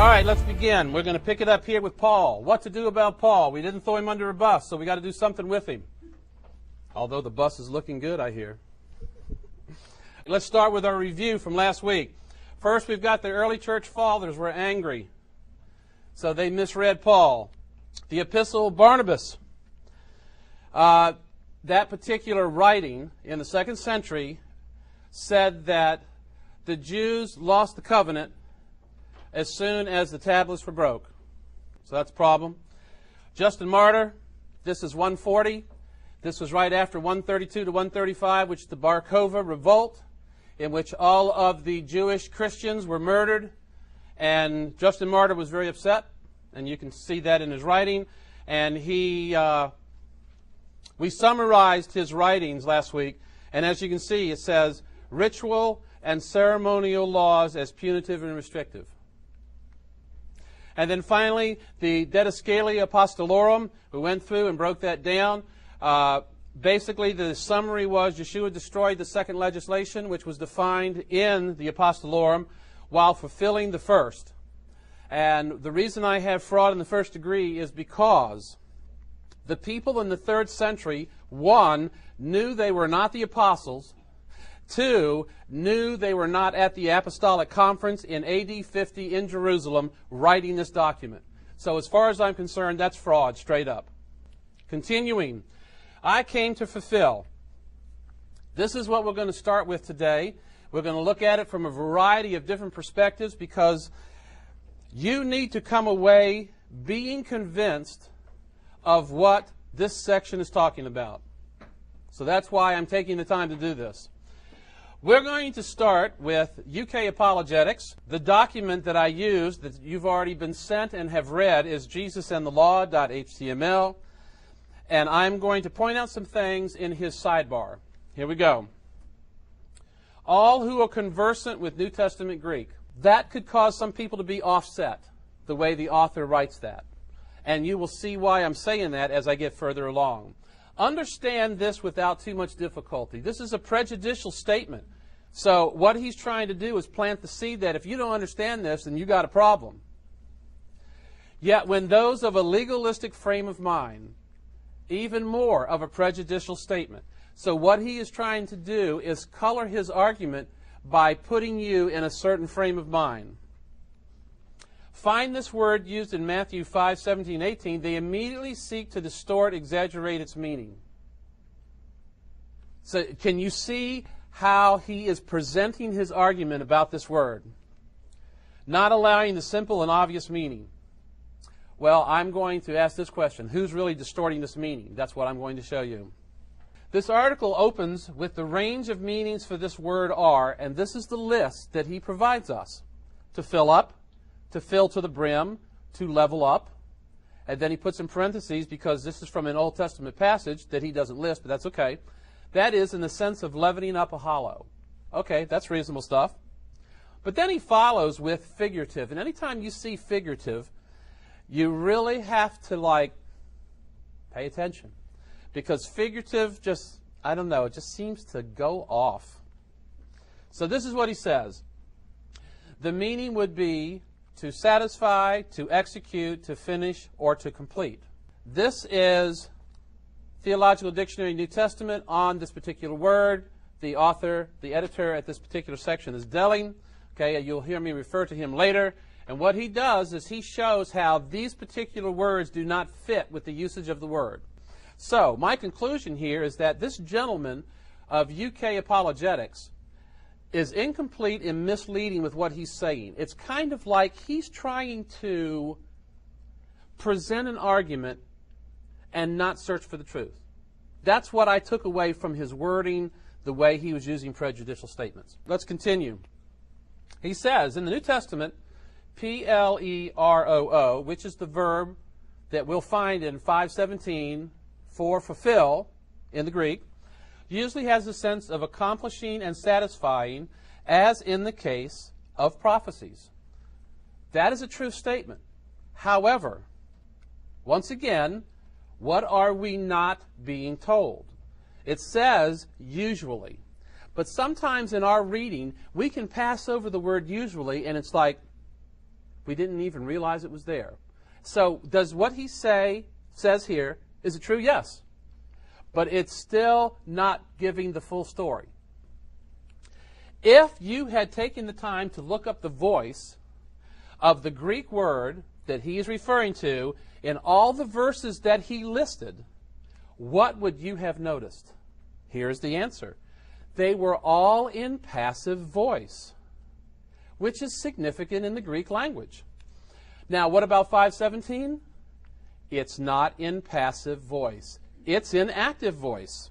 All right, let's begin. We're going to pick it up here with Paul. What to do about Paul? We didn't throw him under a bus, so we got to do something with him. Although the bus is looking good, I hear. Let's start with our review from last week. First, we've got the early church fathers were angry, so they misread Paul. The epistle of Barnabas. That particular writing in the 2nd century said that the Jews lost the covenant as soon as the tablets were broke. So that's a problem. Justin Martyr, this is 140. This was right after 132 to 135, which is the Bar Kokhba revolt, in which all of the Jewish Christians were murdered. And Justin Martyr was very upset, and you can see that in his writing. And we summarized his writings last week, and as you can see, it says, ritual and ceremonial laws as punitive and restrictive. And then finally, the Didascalia Apostolorum, we went through and broke that down. Basically, the summary was Yeshua destroyed the second legislation, which was defined in the Apostolorum, while fulfilling the first. And the reason I have fraud in the first degree is because the people in the 3rd century, 1, knew they were not the apostles, 2, knew they were not at the Apostolic Conference in AD 50 in Jerusalem writing this document. So as far as I'm concerned, that's fraud, straight up. Continuing, I came to fulfill. This is what we're going to start with today. We're going to look at it from a variety of different perspectives because you need to come away being convinced of what this section is talking about. So that's why I'm taking the time to do this. We're going to start with UK Apologetics. The document that I used that you've already been sent and have read is JesusAndTheLaw.html. And I'm going to point out some things in his sidebar. Here we go. All who are conversant with New Testament Greek. That could cause some people to be offset, the way the author writes that. And you will see why I'm saying that as I get further along. Understand this without too much difficulty. This is a prejudicial statement. So what he's trying to do is plant the seed that if you don't understand this, then you got a problem. Yet when those of a legalistic frame of mind, even more of a prejudicial statement. So what he is trying to do is color his argument by putting you in a certain frame of mind. Find this word used in Matthew 5, 17, 18. They immediately seek to distort, exaggerate its meaning. So can you see how he is presenting his argument about this word? Not allowing the simple and obvious meaning. Well, I'm going to ask this question. Who's really distorting this meaning? That's what I'm going to show you. This article opens with the range of meanings for this word are, and this is the list that he provides us. To fill up, to fill to the brim, to level up. And then he puts in parentheses, because this is from an Old Testament passage that he doesn't list, but that's okay. That is in the sense of leavening up a hollow. Okay, that's reasonable stuff. But then he follows with figurative. And anytime you see figurative, you really have to, pay attention. Because figurative just, I don't know, it just seems to go off. So this is what he says. The meaning would be to satisfy, to execute, to finish, or to complete. This is Theological Dictionary New Testament on this particular word. The author, the editor at this particular section is Delling. Okay, you'll hear me refer to him later. And what he does is he shows how these particular words do not fit with the usage of the word. So my conclusion here is that this gentleman of UK apologetics is incomplete and misleading with what he's saying. It's kind of like he's trying to present an argument and not search for the truth. That's what I took away from his wording, the way he was using prejudicial statements. Let's continue. He says, in the New Testament, P-L-E-R-O-O, which is the verb that we'll find in 5:17 for fulfill in the Greek, usually has a sense of accomplishing and satisfying, as in the case of prophecies. That is a true statement. However, once again, what are we not being told? It says usually. But sometimes in our reading, we can pass over the word usually, and it's like, We didn't even realize it was there. So does what he says here, is it true? Yes. But it's still not giving the full story. If you had taken the time to look up the voice of the Greek word that he is referring to in all the verses that he listed, what would you have noticed? Here's the answer. They were all in passive voice, which is significant in the Greek language. Now, what about 5:17? It's not in passive voice. It's in active voice.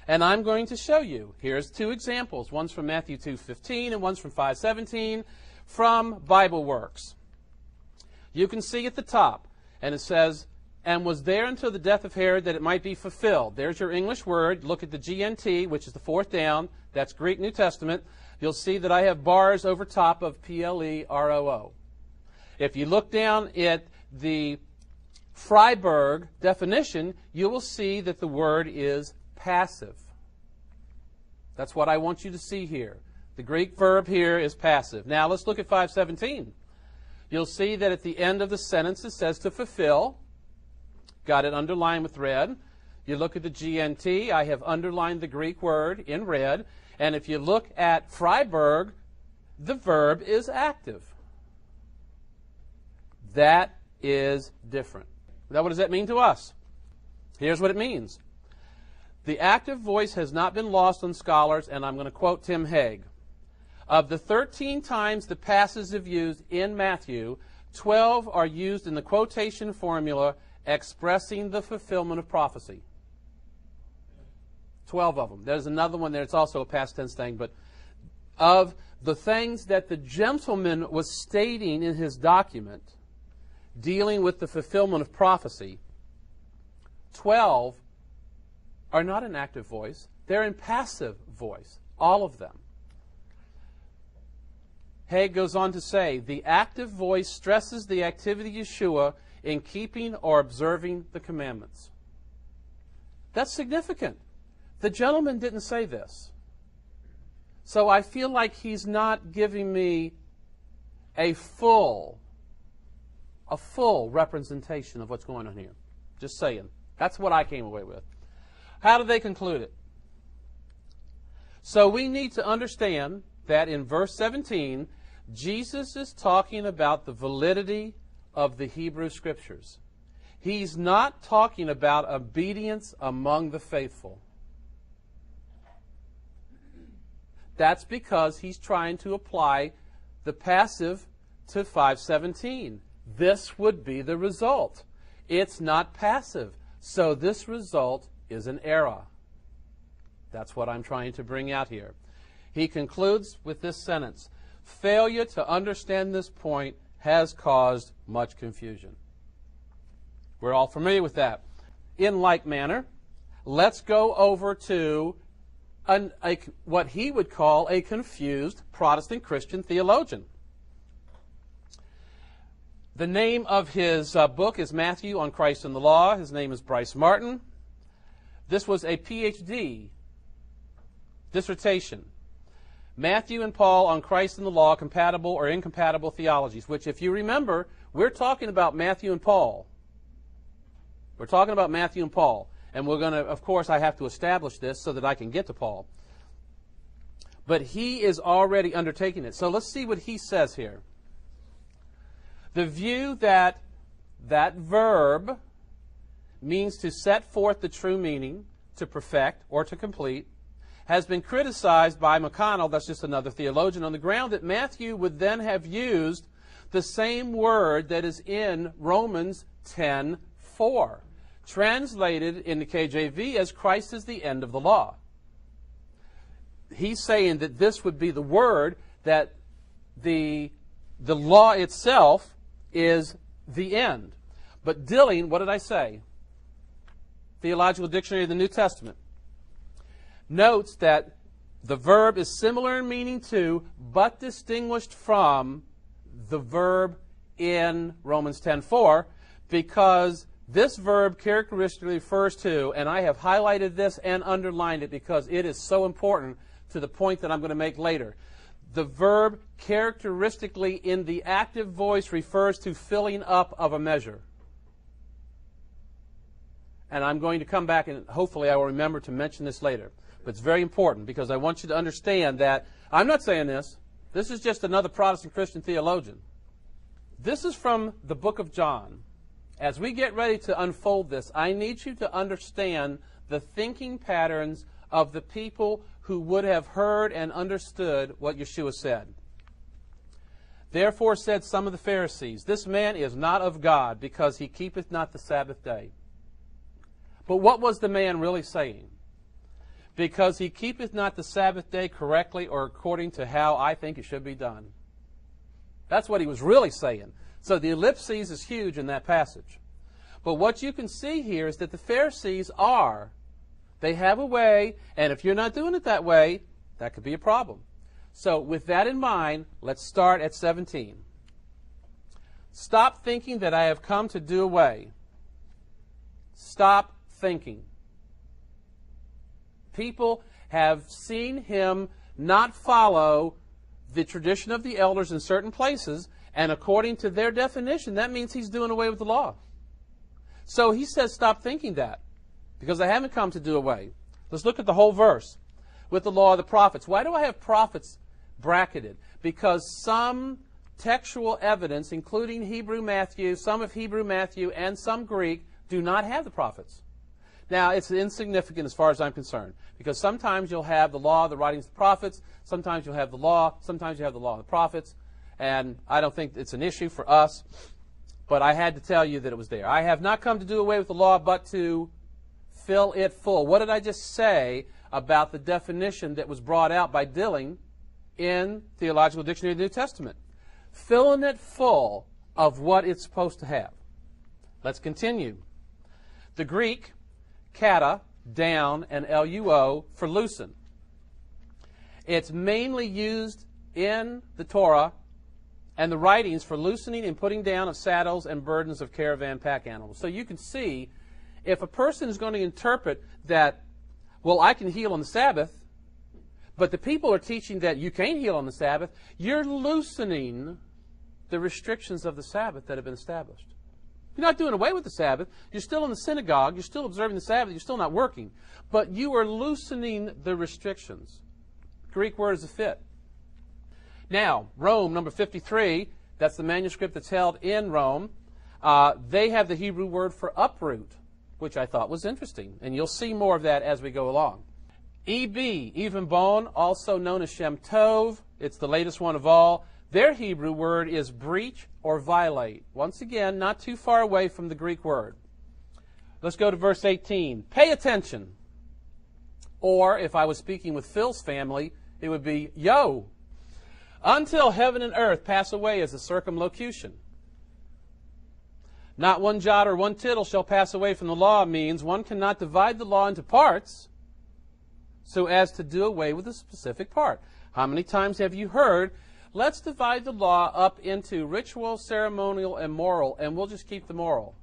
And I'm going to show you. Here's two examples. One's from Matthew 2:15 and one's from 5:17 from BibleWorks. You can see at the top, and it says, and was there until the death of Herod that it might be fulfilled. There's your English word. Look at the GNT, which is the fourth down. That's Greek New Testament. You'll see that I have bars over top of PLEROO. If you look down at the Freiberg definition, you will see that the word is passive. That's what I want you to see here. The Greek verb here is passive. Now let's look at 5:17. You'll see that at the end of the sentence it says to fulfill. Got it underlined with red. You look at the GNT, I have underlined the Greek word in red. And if you look at Freiberg, the verb is active. That is different. Now, what does that mean to us? Here's what it means. The active voice has not been lost on scholars, and I'm going to quote Tim Haig. Of the 13 times the passive used in Matthew, 12 are used in the quotation formula expressing the fulfillment of prophecy. 12 of them. There's another one there. It's also a past tense thing. But of the things that the gentleman was stating in his document dealing with the fulfillment of prophecy, 12 are not in active voice. They're in passive voice. All of them. Haig goes on to say, the active voice stresses the activity of Yeshua in keeping or observing the commandments. That's significant. The gentleman didn't say this. So I feel like he's not giving me a full representation of what's going on here. Just saying. That's what I came away with. How do they conclude it? So we need to understand that in verse 17, Jesus is talking about the validity of the Hebrew Scriptures. He's not talking about obedience among the faithful. That's because he's trying to apply the passive to 5:17. This would be the result. It's not passive. So this result is an error. That's what I'm trying to bring out here. He concludes with this sentence. Failure to understand this point has caused much confusion. We're all familiar with that. In like manner, let's go over to what he would call a confused Protestant Christian theologian. The name of his book is Matthew on Christ and the Law. His name is Bryce Martin. This was a PhD dissertation. Matthew and Paul on Christ and the Law, compatible or incompatible theologies, which, if you remember, we're talking about Matthew and Paul. We're talking about Matthew and Paul. And we're going to, of course, I have to establish this so that I can get to Paul. But he is already undertaking it. So let's see what he says here. The view that that verb means to set forth the true meaning, to perfect, or to complete, has been criticized by McConnell, that's just another theologian, on the ground that Matthew would then have used the same word that is in Romans 10:4, translated in the KJV as Christ is the end of the law. He's saying that this would be the word that the law itself is the end. But Dilling, what did I say? Theological Dictionary of the New Testament notes that the verb is similar in meaning to, but distinguished from, the verb in Romans 10:4, because this verb characteristically refers to, and I have highlighted this and underlined it because it is so important to the point that I'm going to make later. the verb characteristically in the active voice refers to filling up of a measure. And I'm going to come back and hopefully I will remember to mention this later. But it's very important because I want you to understand that I'm not saying this. This is just another Protestant Christian theologian. This is from the book of John. As we get ready to unfold this, I need you to understand the thinking patterns of the people who would have heard and understood what Yeshua said. Therefore said some of the Pharisees, this man is not of God, because he keepeth not the Sabbath day. But what was the man really saying? Because he keepeth not the Sabbath day correctly or according to how I think it should be done. That's what he was really saying. So the ellipses is huge in that passage. But what you can see here is that the Pharisees they have a way, and if you're not doing it that way, that could be a problem. So with that in mind, let's start at 17. Stop thinking that I have come to do away. Stop thinking. People have seen him not follow the tradition of the elders in certain places, and according to their definition, that means he's doing away with the law. So he says, stop thinking that, because I haven't come to do away. Let's look at the whole verse. With the law of the prophets. Why do I have prophets bracketed? Because some textual evidence, including Hebrew Matthew, some of Hebrew Matthew, and some Greek, do not have the prophets. Now, it's insignificant as far as I'm concerned, because sometimes you'll have the law, the writings of the prophets, sometimes you'll have the law, sometimes you have the law of the prophets, and I don't think it's an issue for us, but I had to tell you that it was there. I have not come to do away with the law, but to fill it full. What did I just say about the definition that was brought out by Dilling in Theological Dictionary of the New Testament? Filling it full of what it's supposed to have. Let's continue. The Greek, kata, down, and luo for loosen. It's mainly used in the Torah and the writings for loosening and putting down of saddles and burdens of caravan pack animals. So you can see, if a person is going to interpret that, well, I can heal on the Sabbath, but the people are teaching that you can't heal on the Sabbath, you're loosening the restrictions of the Sabbath that have been established. You're not doing away with the Sabbath. You're still in the synagogue. You're still observing the Sabbath. You're still not working. But you are loosening the restrictions. Greek word is a fit. Now, Rome, number 53, that's the manuscript that's held in Rome. They have the Hebrew word for uproot, which I thought was interesting. And you'll see more of that as we go along. EB, even bone, also known as Shem Tov. It's the latest one of all. Their Hebrew word is breach or violate. Once again, not too far away from the Greek word. Let's go to verse 18. Pay attention. Or, if I was speaking with Phil's family, it would be, yo, until heaven and earth pass away as a circumlocution. Not one jot or one tittle shall pass away from the law means one cannot divide the law into parts so as to do away with a specific part. How many times have you heard, let's divide the law up into ritual, ceremonial, and moral, and we'll just keep the moral?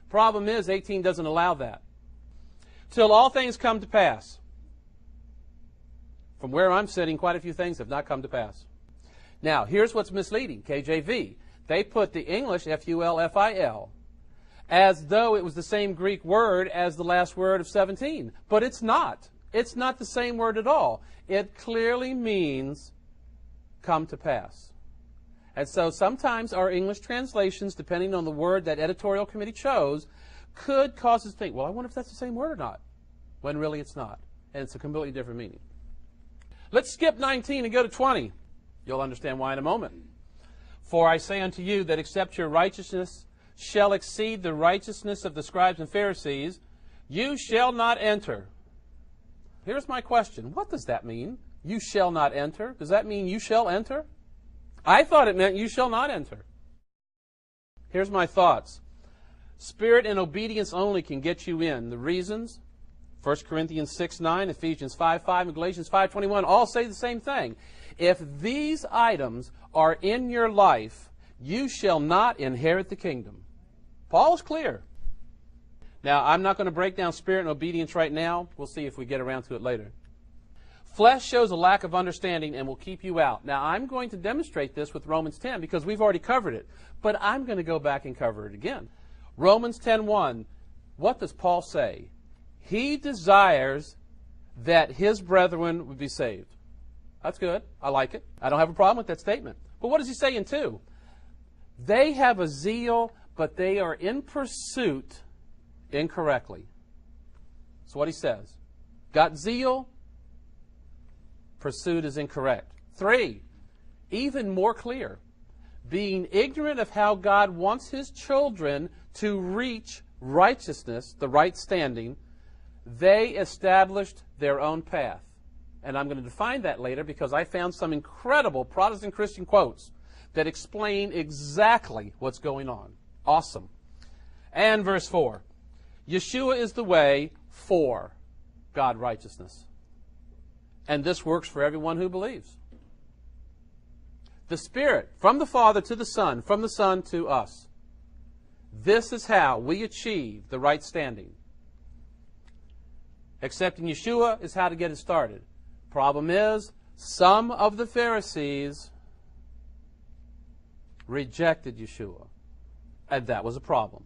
Problem is, 18 doesn't allow that. Till all things come to pass. From where I'm sitting, quite a few things have not come to pass. Now, here's what's misleading, KJV. They put the English, F-U-L-F-I-L, as though it was the same Greek word as the last word of 17. But it's not. It's not the same word at all. It clearly means come to pass. And so sometimes our English translations, depending on the word that editorial committee chose, could cause us to think, well, I wonder if that's the same word or not, when really it's not. And it's a completely different meaning. Let's skip 19 and go to 20. You'll understand why in a moment. For I say unto you that except your righteousness shall exceed the righteousness of the scribes and Pharisees, you shall not enter. Here's my question. What does that mean? You shall not enter? Does that mean you shall enter? I thought it meant you shall not enter. Here's my thoughts. Spirit and obedience only can get you in. The reasons, 1 Corinthians 6:9, Ephesians 5:5, and Galatians 5:21 all say the same thing. If these items are in your life, you shall not inherit the kingdom. Paul is clear. Now, I'm not going to break down spirit and obedience right now. We'll see if we get around to it later. Flesh shows a lack of understanding and will keep you out. Now, I'm going to demonstrate this with Romans 10 because we've already covered it. But I'm going to go back and cover it again. Romans 10:1. What does Paul say? He desires that his brethren would be saved. That's good. I like it. I don't have a problem with that statement. But what does he say in 2? They have a zeal, but they are in pursuit incorrectly. That's what he says. Got zeal, pursuit is incorrect. 3, even more clear. Being ignorant of how God wants his children to reach righteousness, the right standing, they established their own path. And I'm going to define that later because I found some incredible Protestant Christian quotes that explain exactly what's going on. Awesome. And verse 4. Yeshua is the way for God righteousness. And this works for everyone who believes. The Spirit, from the Father to the Son, from the Son to us. This is how we achieve the right standing. Accepting Yeshua is how to get it started. Problem is, some of the Pharisees rejected Yeshua. And that was a problem.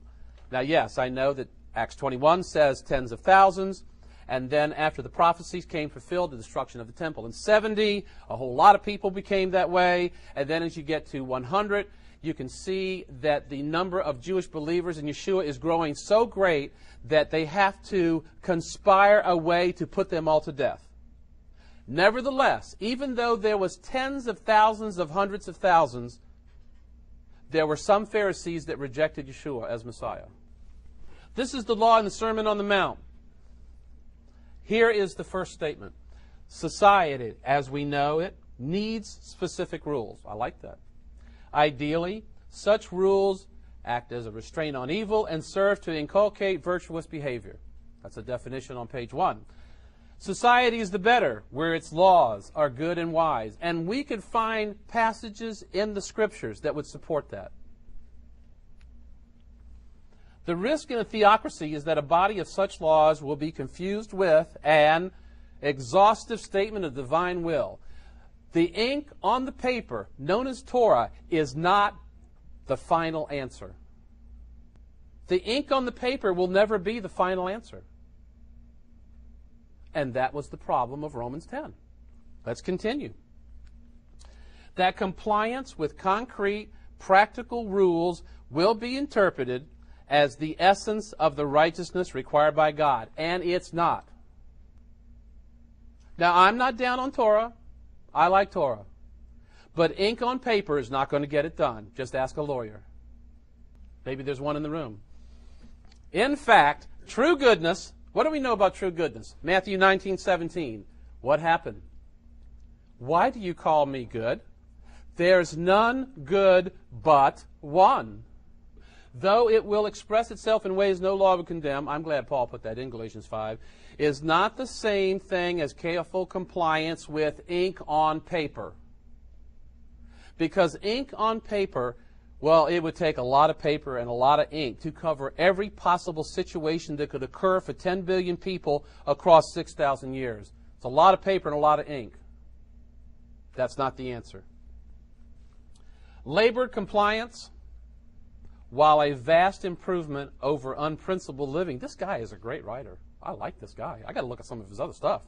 Now, yes, I know that Acts 21 says tens of thousands. And then after the prophecies came fulfilled, the destruction of the temple. In 70, a whole lot of people became that way. And then as you get to 100, you can see that the number of Jewish believers in Yeshua is growing so great that they have to conspire a way to put them all to death. Nevertheless, even though there was tens of thousands of hundreds of thousands, there were some Pharisees that rejected Yeshua as Messiah. This is the law in the Sermon on the Mount. Here is the first statement. Society, as we know it, needs specific rules. I like that. Ideally, such rules act as a restraint on evil and serve to inculcate virtuous behavior. That's a definition on page 1. Society is the better, where its laws are good and wise. And we could find passages in the Scriptures that would support that. The risk in a theocracy is that a body of such laws will be confused with an exhaustive statement of divine will. The ink on the paper, known as Torah, is not the final answer. The ink on the paper will never be the final answer. And that was the problem of Romans 10. Let's continue. That compliance with concrete, practical rules will be interpreted as the essence of the righteousness required by God. And it's not. Now, I'm not down on Torah. I like Torah. But ink on paper is not going to get it done. Just ask a lawyer. Maybe there's one in the room. In fact, true goodness, what do we know about true goodness? Matthew 19:17. What happened? Why do you call me good? There's none good but one. Though it will express itself in ways no law would condemn, I'm glad Paul put that in Galatians 5, is not the same thing as careful compliance with ink on paper. Because ink on paper, well, it would take a lot of paper and a lot of ink to cover every possible situation that could occur for 10 billion people across 6,000 years. It's a lot of paper and a lot of ink. That's not the answer. Labored compliance, while a vast improvement over unprincipled living. This guy is a great writer. I like this guy. I got to look at some of his other stuff.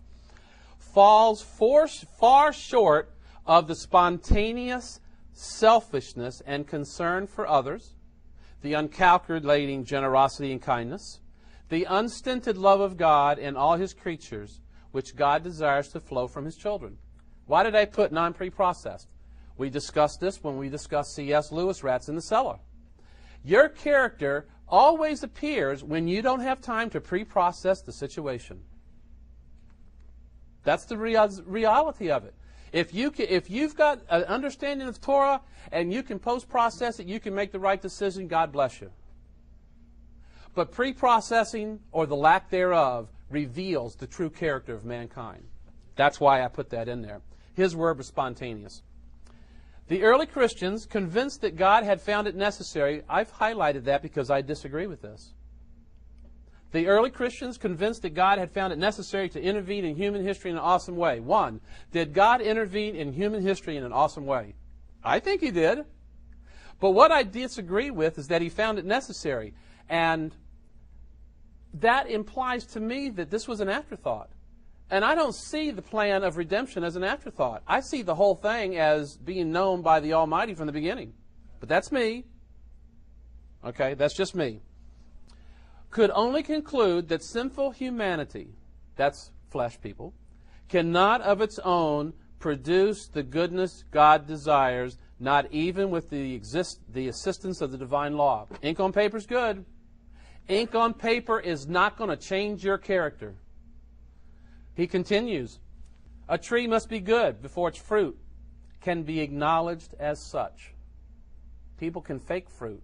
Falls far short of the spontaneous selfishness and concern for others, the uncalculating generosity and kindness, the unstinted love of God and all his creatures, which God desires to flow from his children. Why did I put non-pre-processed? We discussed this when we discussed C.S. Lewis, Rats in the Cellar. Your character always appears when you don't have time to pre-process the situation. That's the reality of it. If you've got an understanding of Torah and you can post-process it, you can make the right decision, God bless you. But pre-processing, or the lack thereof, reveals the true character of mankind. That's why I put that in there. His word was spontaneous. The early Christians, convinced that God had found it necessary, I've highlighted that because I disagree with this. the early Christians convinced that God had found it necessary to intervene in human history in an awesome way. One, did God intervene in human history in an awesome way? I think he did. But what I disagree with is that he found it necessary. And that implies to me that this was an afterthought. And I don't see the plan of redemption as an afterthought. I see the whole thing as being known by the Almighty from the beginning. But that's me. Okay, that's just me. Could only conclude that sinful humanity, that's flesh people, cannot of its own produce the goodness God desires, not even with the assistance of the divine law. Ink on paper is good. Ink on paper is not going to change your character. He continues, a tree must be good before its fruit can be acknowledged as such. People can fake fruit.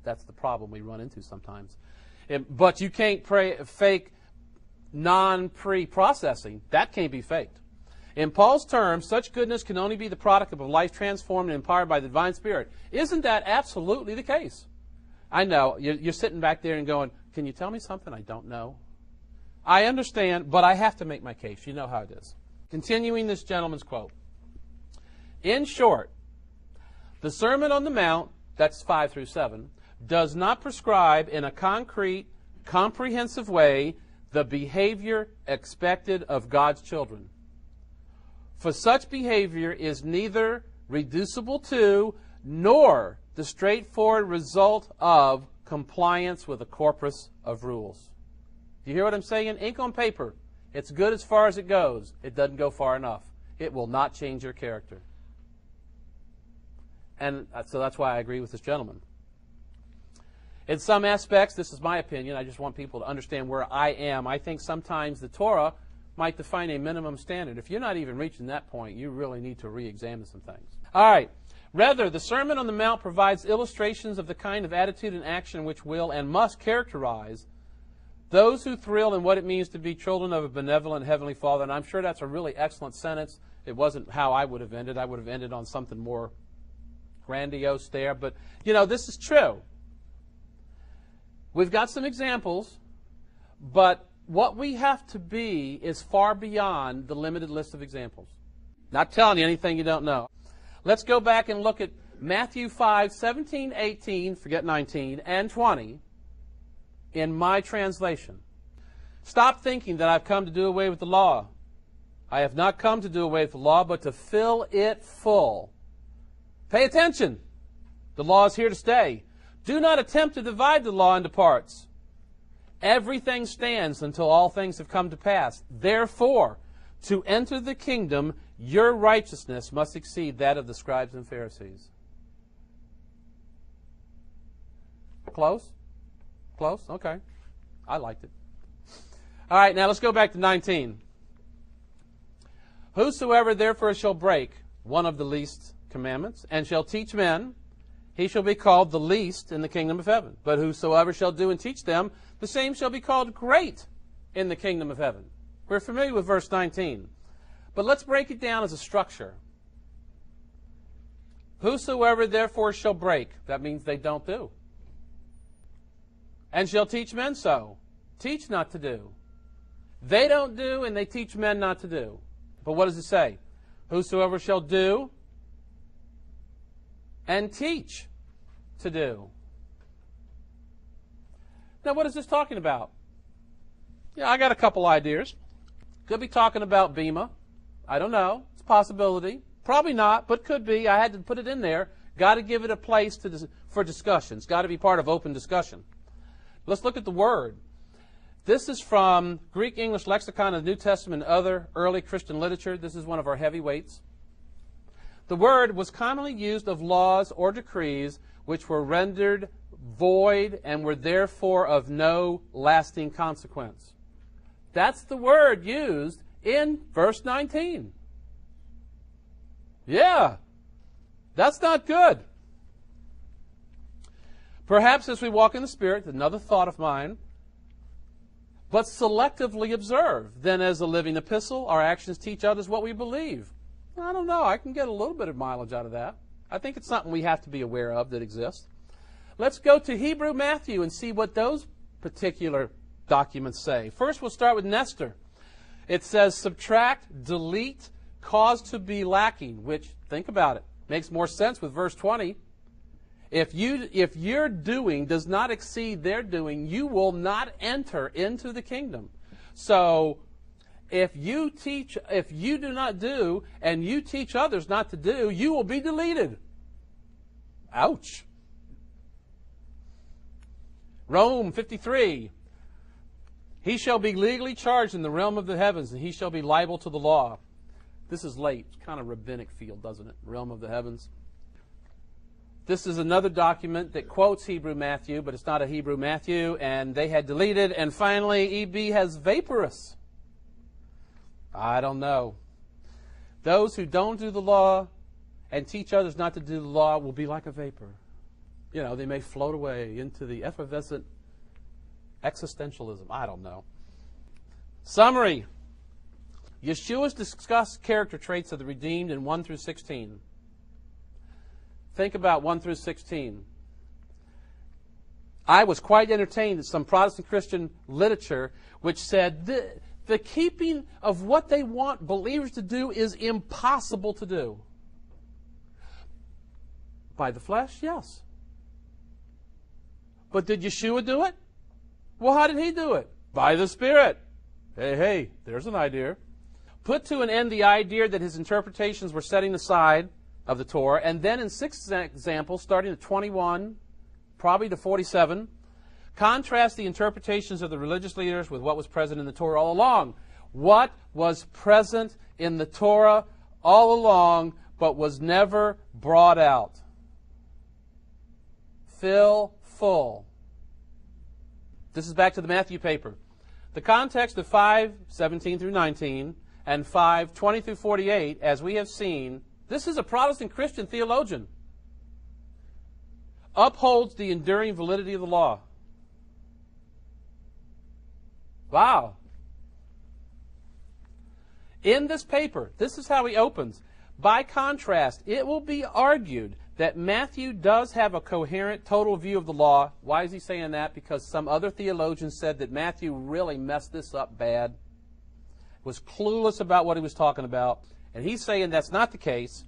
That's the problem we run into sometimes. But you can't fake non-pre-processing. That can't be faked. In Paul's terms, such goodness can only be the product of a life transformed and empowered by the divine Spirit. Isn't that absolutely the case? I know. You're sitting back there and going, can you tell me something I don't know? I understand, but I have to make my case. You know how it is. Continuing this gentleman's quote. In short, the Sermon on the Mount, that's 5 through 7, does not prescribe in a concrete, comprehensive way the behavior expected of God's children. For such behavior is neither reducible to nor the straightforward result of compliance with a corpus of rules. Do you hear what I'm saying? Ink on paper. It's good as far as it goes. It doesn't go far enough. It will not change your character. And so that's why I agree with this gentleman. In some aspects, this is my opinion. I just want people to understand where I am. I think sometimes the Torah might define a minimum standard. If you're not even reaching that point, you really need to re-examine some things. All right. Rather, the Sermon on the Mount provides illustrations of the kind of attitude and action which will and must characterize those who thrill in what it means to be children of a benevolent Heavenly Father. And I'm sure that's a really excellent sentence. It wasn't how I would have ended. I would have ended on something more grandiose there. But, you know, this is true. We've got some examples, but what we have to be is far beyond the limited list of examples. Not telling you anything you don't know. Let's go back and look at Matthew 5, 17, 18, forget 19, and 20 in my translation. Stop thinking that I've come to do away with the law. I have not come to do away with the law, but to fill it full. Pay attention. The law is here to stay. Do not attempt to divide the law into parts. Everything stands until all things have come to pass. Therefore, to enter the kingdom, your righteousness must exceed that of the scribes and Pharisees. Close? Close? Okay. I liked it. All right, now let's go back to 19. Whosoever therefore shall break one of the least commandments, and shall teach men, he shall be called the least in the kingdom of heaven. But whosoever shall do and teach them, the same shall be called great in the kingdom of heaven. We're familiar with verse 19. But let's break it down as a structure. Whosoever therefore shall break, that means they don't do. And shall teach men so. Teach not to do. They don't do, and they teach men not to do. But what does it say? Whosoever shall do and teach to do. Now, what is this talking about? Yeah, I got a couple ideas. Could be talking about Bema. I don't know. It's a possibility. Probably not, but could be. I had to put it in there. Got to give it a place for discussion. It's got to be part of open discussion. Let's look at the word. This is from Greek English Lexicon of the New Testament and other early Christian literature. This is one of our heavyweights. The word was commonly used of laws or decrees which were rendered void and were therefore of no lasting consequence. That's the word used in verse 19. Yeah, that's not good. Perhaps as we walk in the Spirit, another thought of mine, but selectively observe. Then as a living epistle, our actions teach others what we believe. I don't know. I can get a little bit of mileage out of that. I think it's something we have to be aware of that exists. Let's go to Hebrew Matthew and see what those particular documents say. First, we'll start with Nestor. It says subtract, delete, cause to be lacking, which, think about it, makes more sense with verse 20. If your doing does not exceed their doing, you will not enter into the kingdom. So if you do not do, and you teach others not to do, you will be deleted. Ouch. Rome 53. He shall be legally charged in the realm of the heavens, and he shall be liable to the law. This is late. It's kind of rabbinic field, doesn't it? Realm of the heavens. This is another document that quotes Hebrew Matthew, but it's not a Hebrew Matthew, and they had deleted. And finally, EB has vaporous. I don't know. Those who don't do the law and teach others not to do the law will be like a vapor. You know, they may float away into the effervescent existentialism. I don't know. Summary. Yeshua's discussed character traits of the redeemed in 1 through 16. Think about 1 through 16. I was quite entertained at some Protestant Christian literature which said the keeping of what they want believers to do is impossible to do. By the flesh, yes. But did Yeshua do it? Well, how did he do it? By the Spirit. Hey, there's an idea. Put to an end the idea that his interpretations were setting aside of the Torah, and then in 6 examples, starting at 21, probably to 47, contrast the interpretations of the religious leaders with what was present in the Torah all along. What was present in the Torah all along, but was never brought out? Fill full. This is back to the Matthew paper. The context of 5:17 through 19 and 5:20 through 48, as we have seen, this is a Protestant Christian theologian, upholds the enduring validity of the law. Wow. In this paper, this is how he opens. By contrast, it will be argued that Matthew does have a coherent, total view of the law. Why is he saying that? Because some other theologians said that Matthew really messed this up bad, was clueless about what he was talking about. And he's saying that's not the case,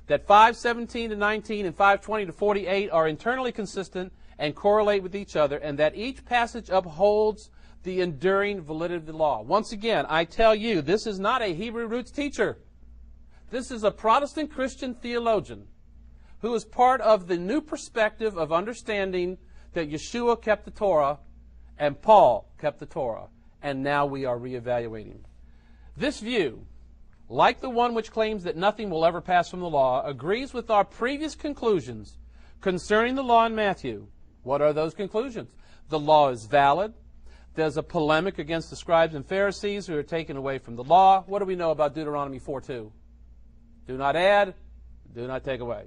that 5:17 to 19 and 5:20 to 48 are internally consistent and correlate with each other, and that each passage upholds the enduring validity of the law. Once again, I tell you, this is not a Hebrew roots teacher. This is a Protestant Christian theologian who is part of the new perspective of understanding that Yeshua kept the Torah and Paul kept the Torah, and now we are reevaluating. This view, like the one which claims that nothing will ever pass from the law, agrees with our previous conclusions concerning the law in Matthew. What are those conclusions? The law is valid. There's a polemic against the scribes and Pharisees who are taken away from the law. What do we know about Deuteronomy 4:2? Do not add, do not take away.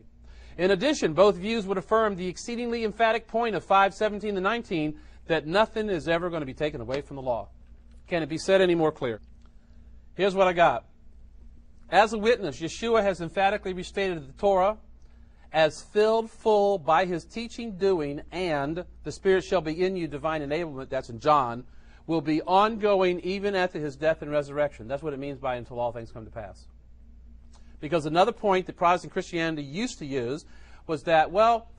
In addition, both views would affirm the exceedingly emphatic point of 5:17 to 19 that nothing is ever going to be taken away from the law. Can it be said any more clear? Here's what I got. As a witness, Yeshua has emphatically restated the Torah as filled full by his teaching, doing, and the Spirit shall be in you, divine enablement, that's in John, will be ongoing even after his death and resurrection. That's what it means by until all things come to pass. Because another point that Protestant Christianity used to use was that, well,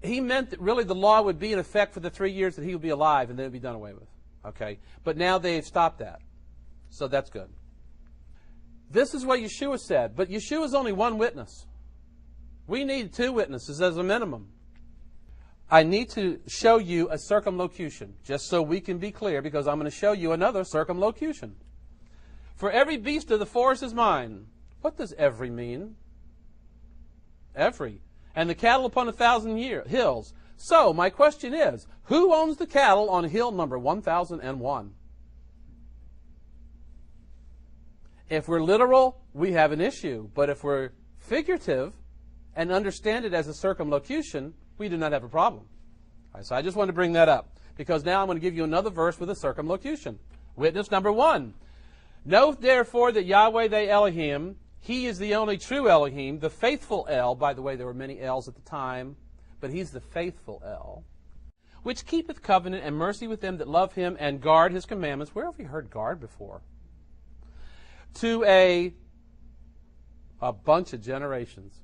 he meant that really the law would be in effect for the 3 years that he would be alive and then it would be done away with. Okay? But now they've stopped that. So that's good. This is what Yeshua said, but Yeshua is only one witness. We need 2 witnesses as a minimum. I need to show you a circumlocution, just so we can be clear, because I'm going to show you another circumlocution. For every beast of the forest is mine. What does every mean? Every. And the cattle upon 1,000 hills. So, my question is, who owns the cattle on hill number 1001? If we're literal, we have an issue. But if we're figurative and understand it as a circumlocution, we do not have a problem. All right, so I just want to bring that up, because now I'm going to give you another verse with a circumlocution. Witness number 1. Know therefore that Yahweh the Elohim, he is the only true Elohim, the faithful El. By the way, there were many L's at the time, but he's the faithful El. which keepeth covenant and mercy with them that love him and guard his commandments. Where have we heard guard before? To a bunch of generations.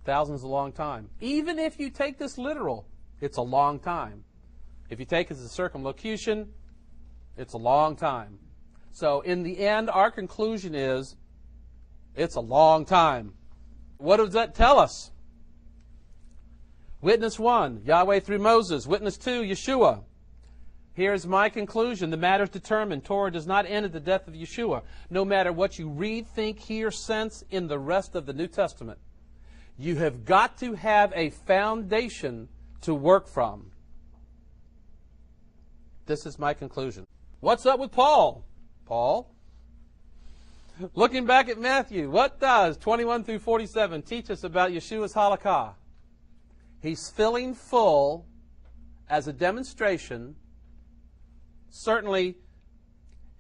Thousands is a long time. Even if you take this literal, it's a long time. If you take it as a circumlocution, it's a long time. So in the end, our conclusion is it's a long time. What does that tell us? Witness 1, Yahweh through Moses. Witness 2, Yeshua. Here's my conclusion. The matter is determined. Torah does not end at the death of Yeshua. No matter what you read, think, hear, sense in the rest of the New Testament. You have got to have a foundation to work from. This is my conclusion. What's up with Paul? Paul? Looking back at Matthew, what does 21 through 47 teach us about Yeshua's halakha? He's filling full as a demonstration. Certainly,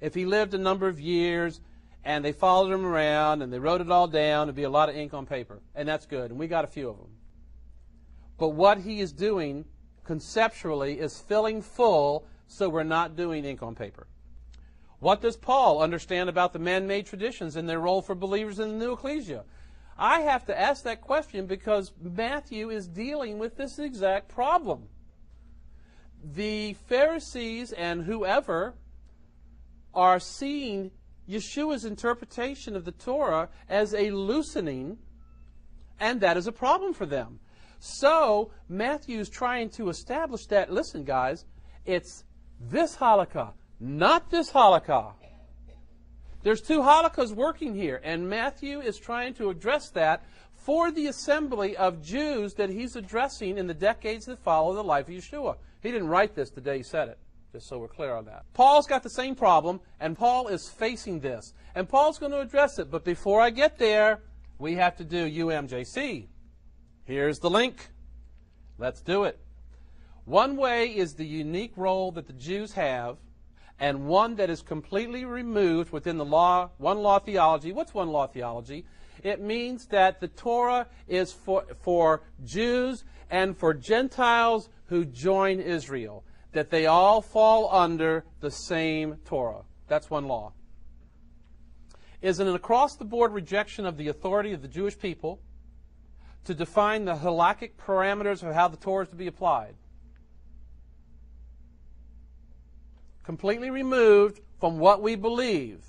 if he lived a number of years and they followed him around and they wrote it all down, it'd be a lot of ink on paper. And that's good. And we got a few of them. But what he is doing conceptually is filling full so we're not doing ink on paper. What does Paul understand about the man-made traditions and their role for believers in the new ecclesia? I have to ask that question because Matthew is dealing with this exact problem. The Pharisees and whoever are seeing Yeshua's interpretation of the Torah as a loosening, and that is a problem for them. So Matthew's trying to establish that, listen guys, it's this halakha, not this halakha. There's two halakhas working here, and Matthew is trying to address that for the assembly of Jews that he's addressing in the decades that follow the life of Yeshua. He didn't write this the day he said it, just so we're clear on that. Paul's got the same problem, and Paul is facing this. And Paul's going to address it, but before I get there, we have to do UMJC. Here's the link. Let's do it. One way is the unique role that the Jews have, and one that is completely removed within the law, one law theology. What's one law theology? It means that the Torah is for Jews and for Gentiles who join Israel, that they all fall under the same Torah. That's one law. Is an across-the-board rejection of the authority of the Jewish people to define the halakhic parameters of how the Torah is to be applied. Completely removed from what we believe.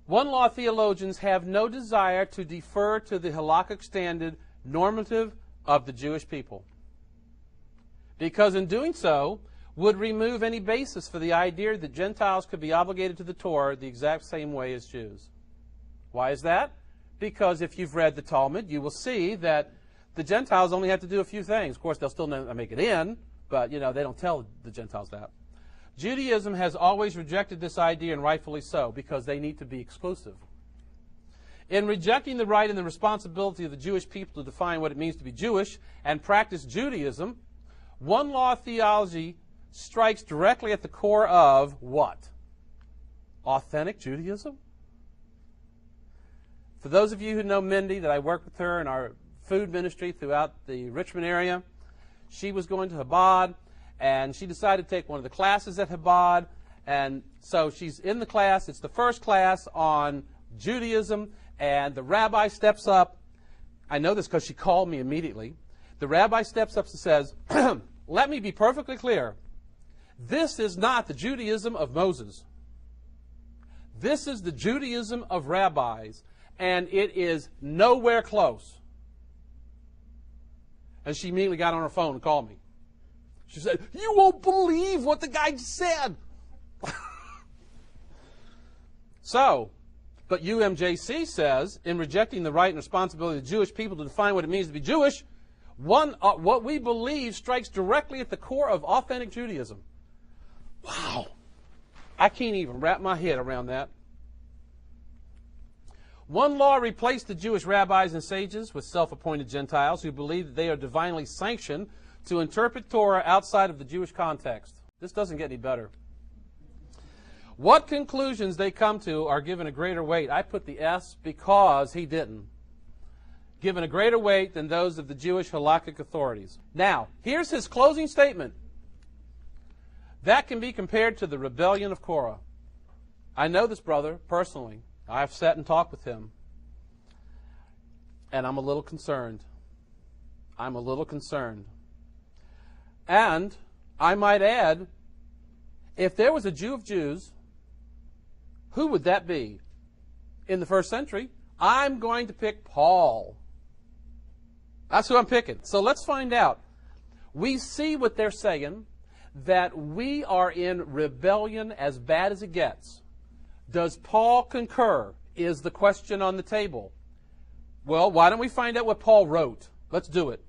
One law theologians have no desire to defer to the halakhic standard normative of the Jewish people, because in doing so would remove any basis for the idea that Gentiles could be obligated to the Torah the exact same way as Jews. Why is that? Because if you've read the Talmud, you will see that the Gentiles only have to do a few things. Of course, they'll still not make it in, but they don't tell the Gentiles that. Judaism has always rejected this idea, and rightfully so, because they need to be exclusive. In rejecting the right and the responsibility of the Jewish people to define what it means to be Jewish and practice Judaism, one law theology strikes directly at the core of what? Authentic Judaism? For those of you who know Mindy, that I work with her in our food ministry throughout the Richmond area, she was going to Chabad, and she decided to take one of the classes at Chabad, and so she's in the class. It's the first class on Judaism, and the rabbi steps up. I know this because she called me immediately. The rabbi steps up and says, let me be perfectly clear. This is not the Judaism of Moses. This is the Judaism of rabbis, and it is nowhere close. And she immediately got on her phone and called me. She said, you won't believe what the guy just said. But UMJC says, in rejecting the right and responsibility of the Jewish people to define what it means to be Jewish, what we believe strikes directly at the core of authentic Judaism. Wow. I can't even wrap my head around that. One law replaced the Jewish rabbis and sages with self-appointed Gentiles who believe that they are divinely sanctioned to interpret Torah outside of the Jewish context. This doesn't get any better. What conclusions they come to are given a greater weight. I put the S because he didn't. given a greater weight than those of the Jewish halakhic authorities. Now, here's his closing statement. That can be compared to the rebellion of Korah. I know this brother personally. I've sat and talked with him. And I'm a little concerned. I'm a little concerned. And I might add, if there was a Jew of Jews, who would that be? In the first century, I'm going to pick Paul. That's who I'm picking. So let's find out. We see what they're saying, that we are in rebellion as bad as it gets. Does Paul concur? Is the question on the table. Well, why don't we find out what Paul wrote? Let's do it.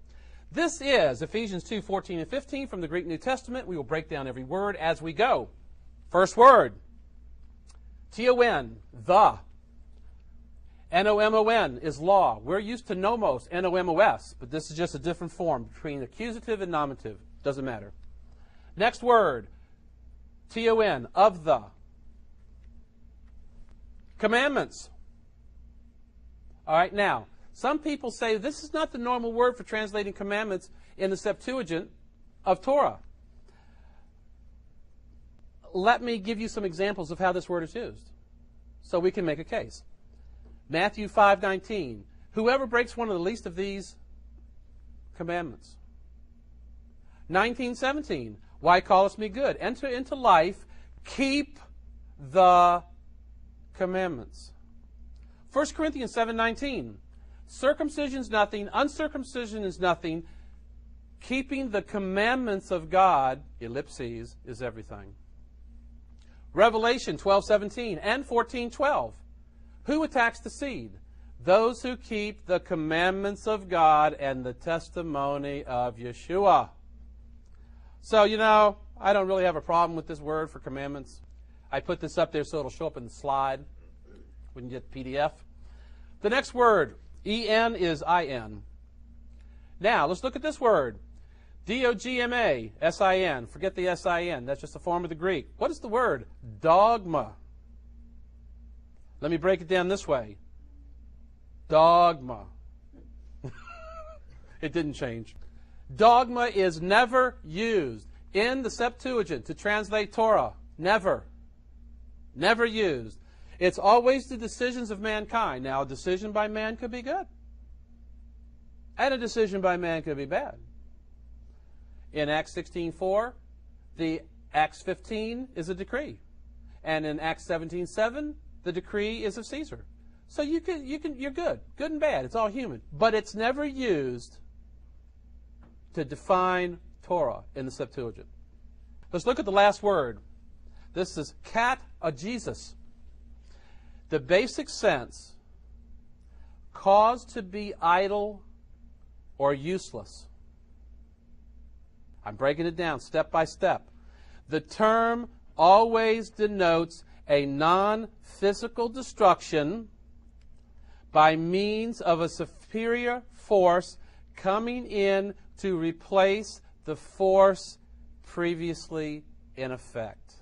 This is Ephesians 2:14 and 15 from the Greek New Testament. We will break down every word as we go. First word, T-O-N, the. N-O-M-O-N is law. We're used to nomos, N-O-M-O-S, but this is just a different form between accusative and nominative. Doesn't matter. Next word, T-O-N, of the. Commandments. All right, now, some people say this is not the normal word for translating commandments in the Septuagint of Torah. Let me give you some examples of how this word is used so we can make a case. Matthew 5:19, whoever breaks one of the least of these commandments. 19:17, why callest me good? Enter into life, keep the commandments. 1 Corinthians 7:19, circumcision is nothing, uncircumcision is nothing, keeping the commandments of God, ellipses, is everything. Revelation 12:17 and 14:12, who attacks the seed? Those who keep the commandments of God and the testimony of Yeshua. So, I don't really have a problem with this word for commandments. I put this up there so it'll show up in the slide when you get the PDF. The next word, E-N, is I-N. Now, let's look at this word. D-O-G-M-A, S-I-N. Forget the S-I-N. That's just a form of the Greek. What is the word? Dogma. Let me break it down this way. Dogma. It didn't change. Dogma is never used in the Septuagint to translate Torah. Never. Never used. It's always the decisions of mankind. Now, a decision by man could be good. And a decision by man could be bad. In Acts 16:4, the Acts 15 is a decree. And in Acts 17:7, the decree is of Caesar. So you're good. Good and bad. It's all human. But it's never used to define Torah in the Septuagint. Let's look at the last word. This is kat or Jesus. The basic sense, caused to be idle or useless. I'm breaking it down step by step. The term always denotes a non-physical destruction by means of a superior force coming in to replace the force previously in effect.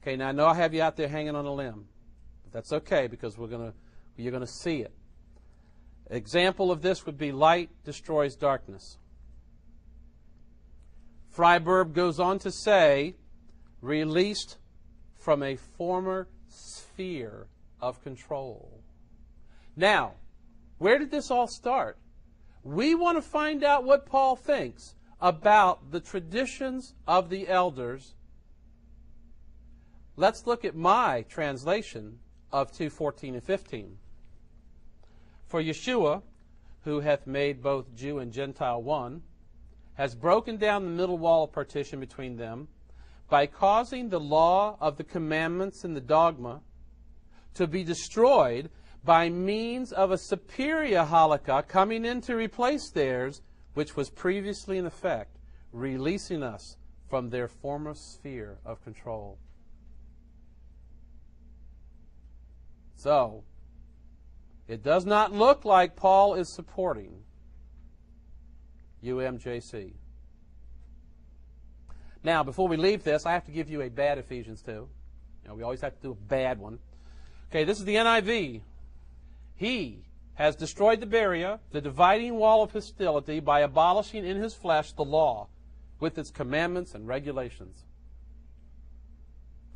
Okay, now I know I have you out there hanging on a limb, but that's okay because you're going to see it. Example of this would be light destroys darkness. Freiberg goes on to say, released from a former sphere of control. Now, where did this all start? We want to find out what Paul thinks about the traditions of the elders. Let's look at my translation of 2:14 and 15. For Yeshua, who hath made both Jew and Gentile one, has broken down the middle wall of partition between them by causing the law of the commandments and the dogma to be destroyed by means of a superior halakha coming in to replace theirs, which was previously in effect, releasing us from their former sphere of control. So, it does not look like Paul is supporting UMJC. Now, before we leave this, I have to give you a bad Ephesians 2. We always have to do a bad one. Okay, this is the NIV. He has destroyed the barrier, the dividing wall of hostility, by abolishing in his flesh the law with its commandments and regulations.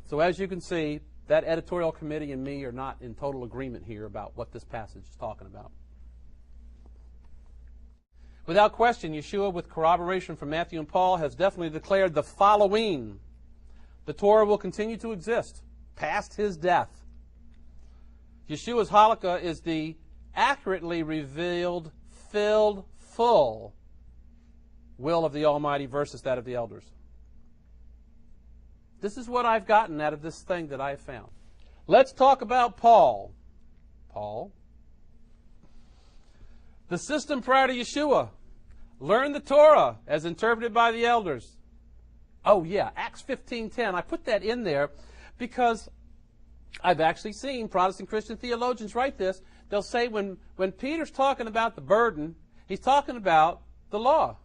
So as you can see, that editorial committee and me are not in total agreement here about what this passage is talking about. Without question, Yeshua, with corroboration from Matthew and Paul, has definitely declared the following: the Torah will continue to exist past his death. Yeshua's halakha is the accurately revealed, filled, full will of the Almighty versus that of the elders. This is what I've gotten out of this thing that I've found. Let's talk about Paul. Paul. The system prior to Yeshua. Learn the Torah as interpreted by the elders. Oh yeah, Acts 15:10. I put that in there because I've actually seen Protestant Christian theologians write this. They'll say when Peter's talking about the burden, he's talking about the law.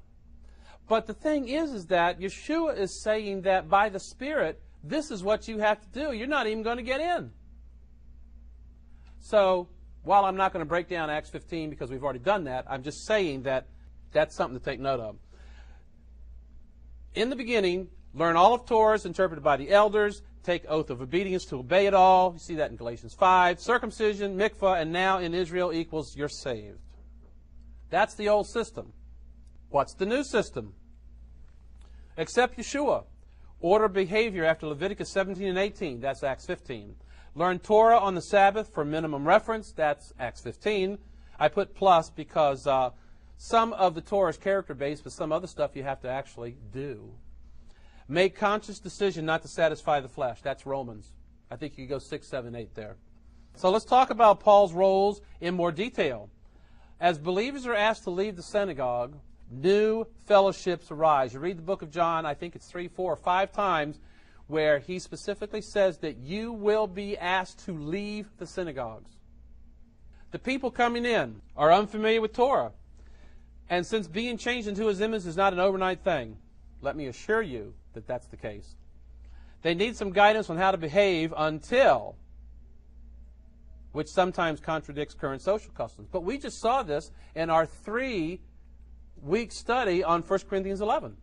But the thing is that Yeshua is saying that by the Spirit, this is what you have to do. You're not even going to get in. So, while I'm not going to break down Acts 15 because we've already done that, I'm just saying that that's something to take note of. In the beginning, learn all of Torah as interpreted by the elders. Take oath of obedience to obey it all. You see that in Galatians 5. Circumcision, mikvah, and now in Israel equals you're saved. That's the old system. What's the new system? Accept Yeshua. Order behavior after Leviticus 17 and 18. That's Acts 15. Learn Torah on the Sabbath for minimum reference. That's Acts 15. I put plus because some of the Torah is character-based, but some other stuff you have to actually do. Make conscious decision not to satisfy the flesh. That's Romans. I think you could go 6, 7, 8 there. So let's talk about Paul's roles in more detail. As believers are asked to leave the synagogue, new fellowships arise. You read the book of John, I think it's 3, 4, or 5 times, where he specifically says that you will be asked to leave the synagogues. The people coming in are unfamiliar with Torah. And since being changed into his image is not an overnight thing, let me assure you that that's the case. They need some guidance on how to behave until, which sometimes contradicts current social customs. But we just saw this in our 3-week study on 1 Corinthians 11.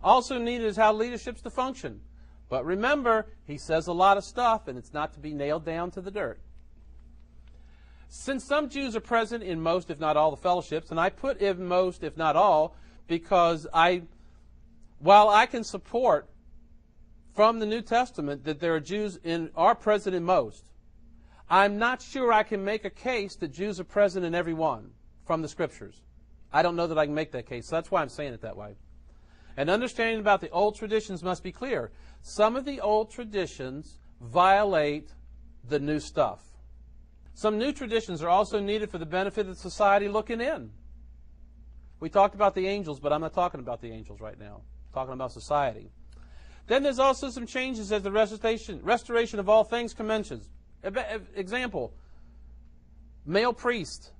Also needed is how leadership's to function. But remember, he says a lot of stuff, and it's not to be nailed down to the dirt. Since some Jews are present in most, if not all, the fellowships, and I put in most, if not all, because while I can support from the New Testament that there are Jews are present in most, I'm not sure I can make a case that Jews are present in every one from the Scriptures. I don't know that I can make that case, so that's why I'm saying it that way. And understanding about the old traditions must be clear. Some of the old traditions violate the new stuff. Some new traditions are also needed for the benefit of society looking in. We talked about the angels, but I'm not talking about the angels right now. I'm talking about society. Then there's also some changes as the restoration of all things commences. Example, male priest.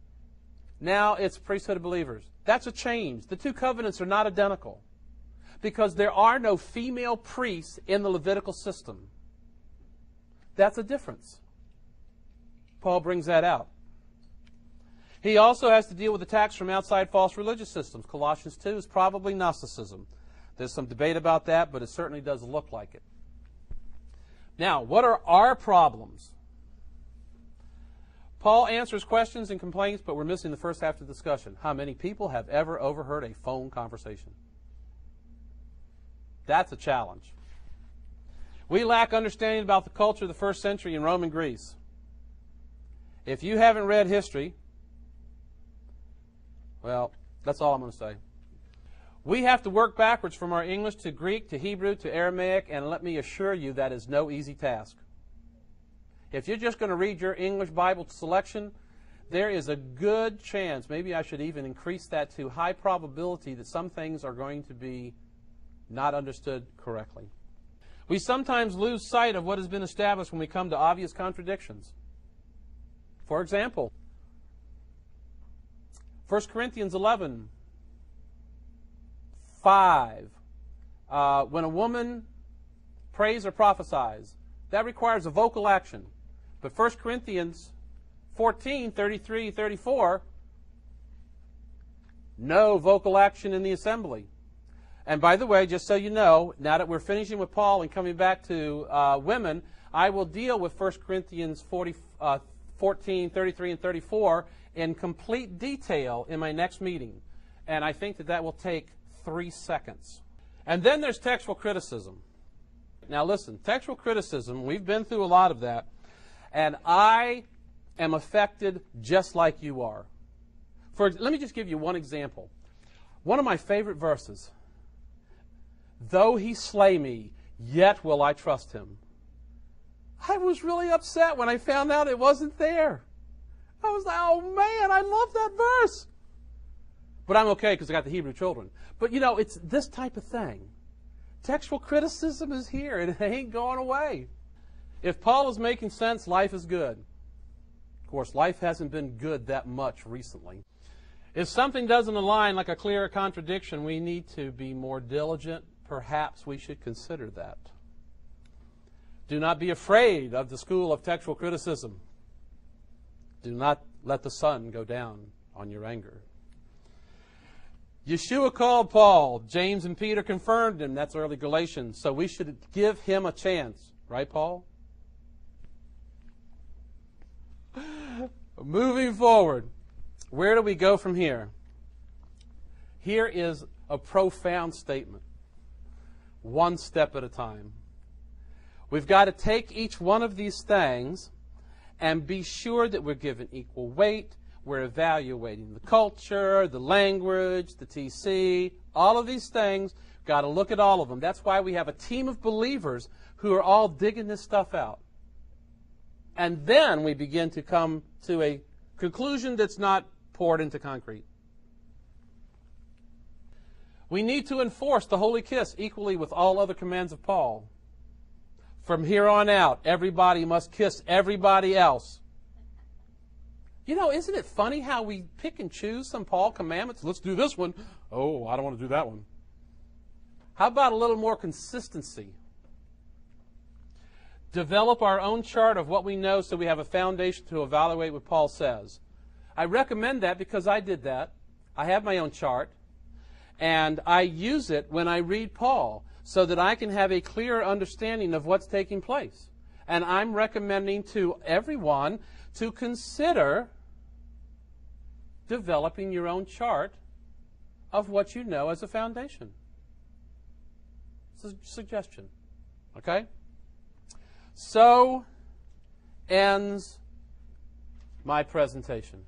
Now it's priesthood of believers. That's a change. The two covenants are not identical because there are no female priests in the Levitical system. That's a difference. Paul brings that out. He also has to deal with attacks from outside false religious systems. Colossians 2 is probably Gnosticism. There's some debate about that, but it certainly does look like it. Now, what are our problems? Paul answers questions and complaints, but we're missing the first half of the discussion. How many people have ever overheard a phone conversation? That's a challenge. We lack understanding about the culture of the first century in Rome and Greece. If you haven't read history, well, that's all I'm going to say. We have to work backwards from our English to Greek to Hebrew to Aramaic, and let me assure you that is no easy task. If you're just going to read your English Bible selection, there is a good chance, maybe I should even increase that to high probability, that some things are going to be not understood correctly. We sometimes lose sight of what has been established when we come to obvious contradictions. For example, 1 Corinthians 11, 5. When a woman prays or prophesies, that requires a vocal action. But 1 Corinthians 14, 33, 34, no vocal action in the assembly. And by the way, just so you know, now that we're finishing with Paul and coming back to women, I will deal with 1 Corinthians 14, 33, and 34 in complete detail in my next meeting. And I think that will take 3 seconds. And then there's textual criticism. Now listen, textual criticism, we've been through a lot of that, and I am affected just like you are. Let me just give you one example. One of my favorite verses, though he slay me, yet will I trust him. I was really upset when I found out it wasn't there. I was like, oh man, I love that verse. But I'm okay because I got the Hebrew children. But you know, it's this type of thing. Textual criticism is here, and it ain't going away. If Paul is making sense, life is good. Of course, life hasn't been good that much recently. If something doesn't align like a clear contradiction, we need to be more diligent. Perhaps we should consider that. Do not be afraid of the school of textual criticism. Do not let the sun go down on your anger. Yeshua called Paul. James and Peter confirmed him. That's early Galatians. So we should give him a chance. Right, Paul? Moving forward, where do we go from here? Here is a profound statement. One step at a time. We've got to take each one of these things and be sure that we're given equal weight. We're evaluating the culture, the language, the TC, all of these things. Got to look at all of them. That's why we have a team of believers who are all digging this stuff out. And then we begin to come to a conclusion that's not poured into concrete. We need to enforce the holy kiss equally with all other commands of Paul. From here on out, everybody must kiss everybody else. You know, isn't it funny how we pick and choose some Paul commandments? Let's do this one. Oh, I don't want to do that one. How about a little more consistency? Develop our own chart of what we know so we have a foundation to evaluate what Paul says. I recommend that because I did that. I have my own chart, and I use it when I read Paul so that I can have a clearer understanding of what's taking place. And I'm recommending to everyone to consider developing your own chart of what you know as a foundation. It's a suggestion. Okay? So ends my presentation.